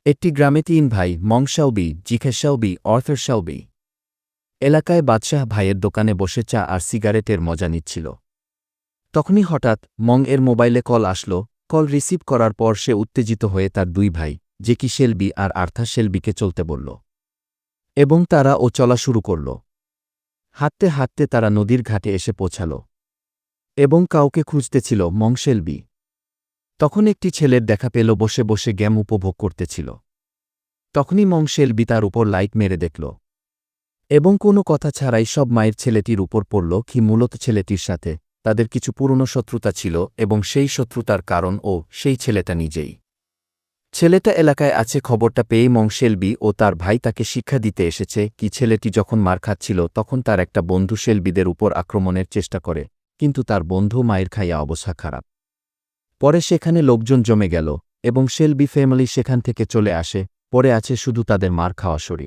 একটি গ্রামে ৩ ভাই মং শাওবি, জিখে শাওবি, অর্থার শাওবি এলাকায় বাদশাহ ভাইয়ের দোকানে বসে চা আর সিগারেটের মজা নিচ্ছিল। তখনই হঠাৎ মং এর মোবাইলে কল আসল। কল রিসিভ করার পর সে উত্তেজিত হয়ে তার ২ ভাই জেকি শেলবি আর আর্থার শেলবিকে চলতে বলল এবং তারা চলা শুরু করল। হাঁটতে হাঁটতে তারা নদীর ঘাটে এসে পৌঁছাল এবং কাউকে খুঁজতেছিল মং শেলবি। তখন একটি ছেলের দেখা পেল বসে বসে গেম উপভোগ করতেছিল। তখনই মং শেলবি তার উপর লাইট মেরে দেখল এবং কোনো কথা ছাড়াই সব মায়ের ছেলেটির উপর পড়ল কি মূলত ছেলেটির সাথে তাদের কিছু পুরনো শত্রুতা ছিল এবং সেই শত্রুতার কারণ সেই ছেলেটা নিজেই। ছেলেটা এলাকায় আছে খবরটা পেয়েই মং শেলবি ও তার ভাই তাকে শিক্ষা দিতে এসেছে কি ছেলেটি যখন মার খাচ্ছিল তখন তার একটা বন্ধু শেলবিদের উপর আক্রমণের চেষ্টা করে, কিন্তু তার বন্ধু মায়ের খাইয়া অবস্থা খারাপ। পরে সেখানে লোকজন জমে গেল এবং শেলবি ফ্যামিলি সেখান থেকে চলে আসে। পরে আছে শুধু তাদের মার খাওয়া শরীর।